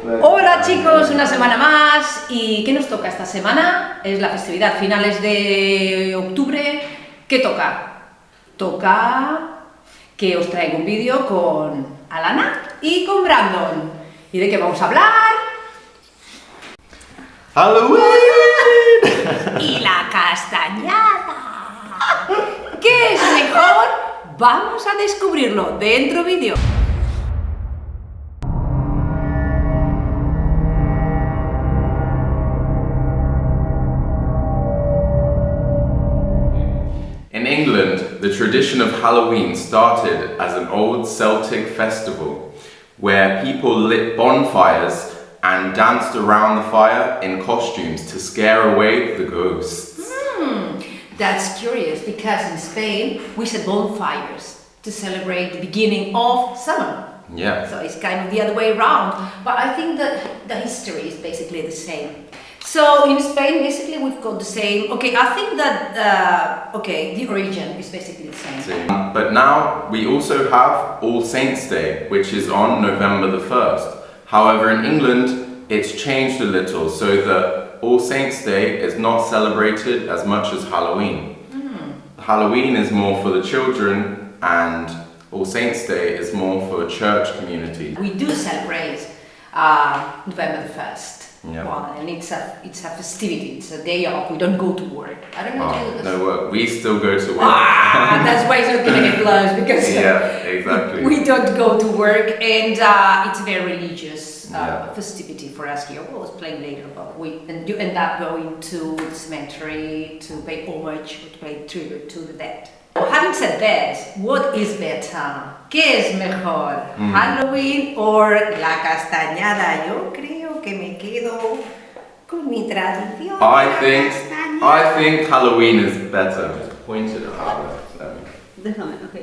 Hola chicos, una semana más. ¿Y qué nos toca esta semana? Es la festividad, finales de octubre. ¿Qué toca? Toca que os traigo un vídeo con Alana y con Brandon. ¿Y de qué vamos a hablar? ¡Halloween! Y la castañada. ¿Qué es mejor? Vamos a descubrirlo dentro vídeo. In England, the tradition of Halloween started as an old Celtic festival where people lit bonfires and danced around the fire in costumes to scare away the ghosts. That's curious because in Spain we set bonfires to celebrate the beginning of summer. Yeah. So it's kind of the other way around. But I think that the history is basically the same. So in Spain, basically we've got the same. Okay, I think that the origin is basically the same. But now we also have All Saints' Day, which is on November the 1st. However, in England, it's changed a little so that All Saints' Day is not celebrated as much as Halloween. Halloween is more for the children and All Saints' Day is more for church community. We do celebrate November the 1st. Yeah. Well, and it's a festivity, it's a day off, we don't go to work. I don't know. No work, we still go to work. That's why it's not gonna get close because yeah, exactly. we don't go to work and it's a very religious festivity for us here. Well, it's playing later, but you end up going to the cemetery to pay homage or to pay tribute to the dead. Having said that, what is better? ¿Qué es mejor? ¿Halloween or la castañada? Yo creo que me quedo con mi tradición. I think Halloween is better. Pointed at Halloween. Déjame, ok.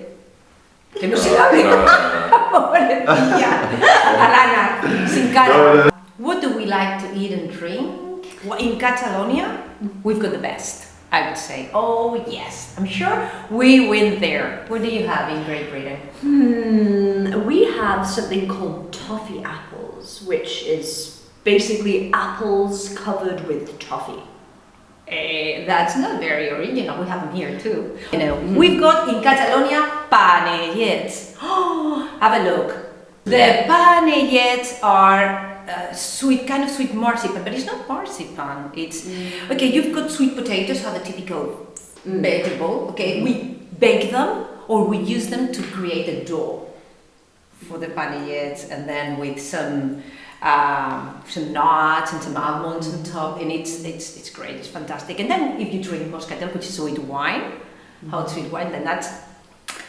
Que no se la ve. Pobrecilla. Alana, sin cara. What do we like to eat and drink? Well, in Catalonia, we've got the best, I would say. Oh yes, I'm sure we win there. What do you have in Great Britain? We have something called Toffee Apples, which is basically apples covered with toffee. That's not very original. We have them here too. You know, we've got in Catalonia panellets. Oh, have a look. The panellets are sweet, kind of sweet marzipan, but it's not marzipan. It's okay. You've got sweet potatoes, are the typical vegetable. Okay, we bake them or we use them to create a dough for the panellets, and then with some nuts and some almonds on top, and it's great. It's fantastic. And then if you drink moscatel, which is sweet wine, hot sweet wine, then that's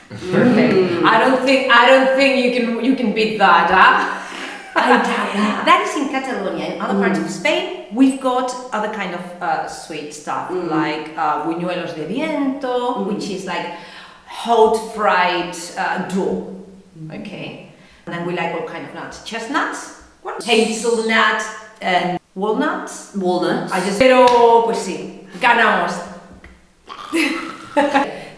perfect. I don't think you can beat that, huh? That is in Catalonia. In other parts of Spain, we've got other kind of sweet stuff like buñuelos de viento, which is like hot fried dough. Okay, and then we like all kind of nuts, chestnuts, hazelnut, and walnuts. Pero pues sí, ganamos.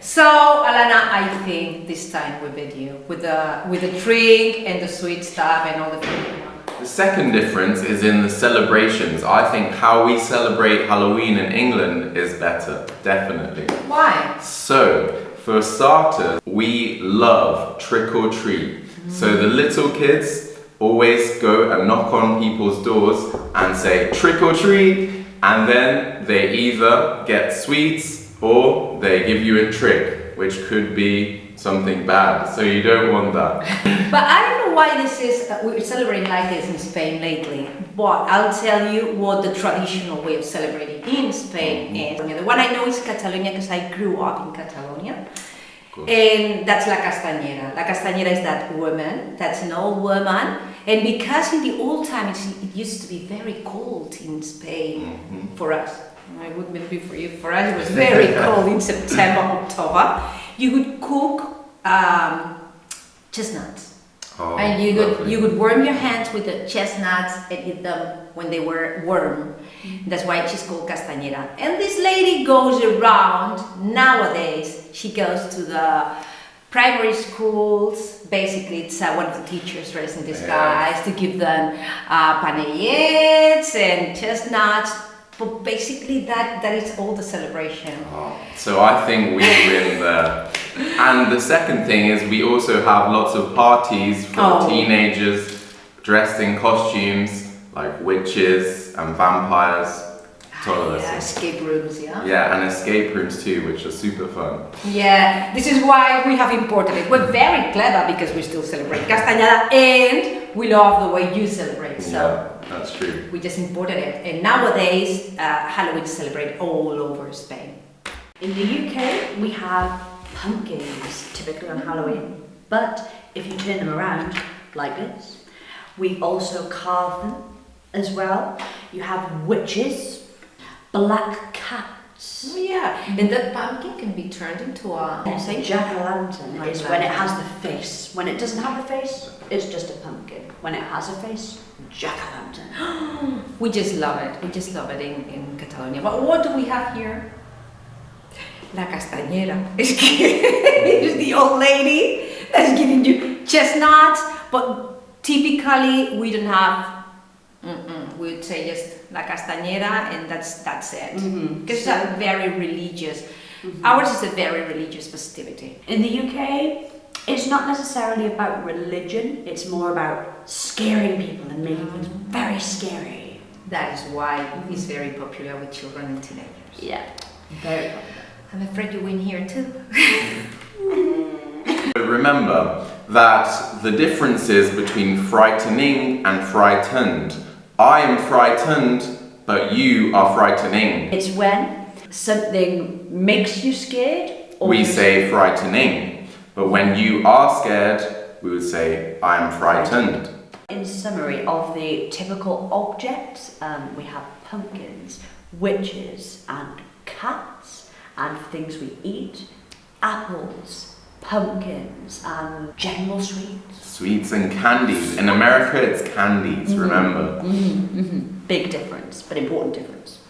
So, Alana, I think this time we beat you with the drink and the sweet stuff and all the food. The second difference is in the celebrations. I think how we celebrate Halloween in England is better, definitely. Why? So, for starters, we love trick or treat. So the little kids always go and knock on people's doors and say trick or treat, and then they either get sweets or they give you a trick, which could be something bad, so you don't want that. But I don't know why we're celebrating like this in Spain lately. But I'll tell you what the traditional way of celebrating in Spain is. The one I know is Catalonia because I grew up in Catalonia. And that's la castañera. La castañera is that woman, that's an old woman. And because in the old times it used to be very cold in Spain for us. I wouldn't be for you. For us, it was very cold in September, October. You would cook chestnuts, and you would warm your hands with the chestnuts and eat them when they were warm. That's why she's called Castañeda. And this lady goes around nowadays. She goes to the Primary schools, basically it's one of the teachers dressed in disguise to give them panellets and chestnuts. But basically that is all the celebration. Oh, so I think we win there. And the second thing is we also have lots of parties for teenagers dressed in costumes like witches and vampires. Yeah, escape rooms, Yeah, and escape rooms too, which are super fun. Yeah, this is why we have imported it. We're very clever because we still celebrate Castañada and we love the way you celebrate. So yeah, that's true. We just imported it. And nowadays, Halloween is celebrated all over Spain. In the UK, we have pumpkins, typically on Halloween. But if you turn them around, like this, we also carve them as well. You have witches, black cats. Yeah, and the pumpkin can be turned into a... Yes, a jack-o'-lantern is when it has the face. When it doesn't have a face, it's just a pumpkin. When it has a face, jack-o'-lantern. We just love it. We just love it in Catalonia. But what do we have here? La Castañera. It's the old lady that's giving you chestnuts, but typically we don't have... We would say just La Castañera and that's it. Because it's a very religious... Ours is a very religious festivity. In the UK, it's not necessarily about religion, it's more about scaring people and making things very scary. That is why it's very popular with children and teenagers. Yeah, very popular. I'm afraid you win here too. Remember that the differences between frightening and frightened. I am frightened, but you are frightening. It's when something makes you scared. Or We say frightening, but when you are scared, we would say I am frightened. In summary of the typical objects, we have pumpkins, witches and cats, and things we eat, apples, pumpkins and general sweets. Sweets and candies. In America, it's candies, remember? Big difference, but important difference.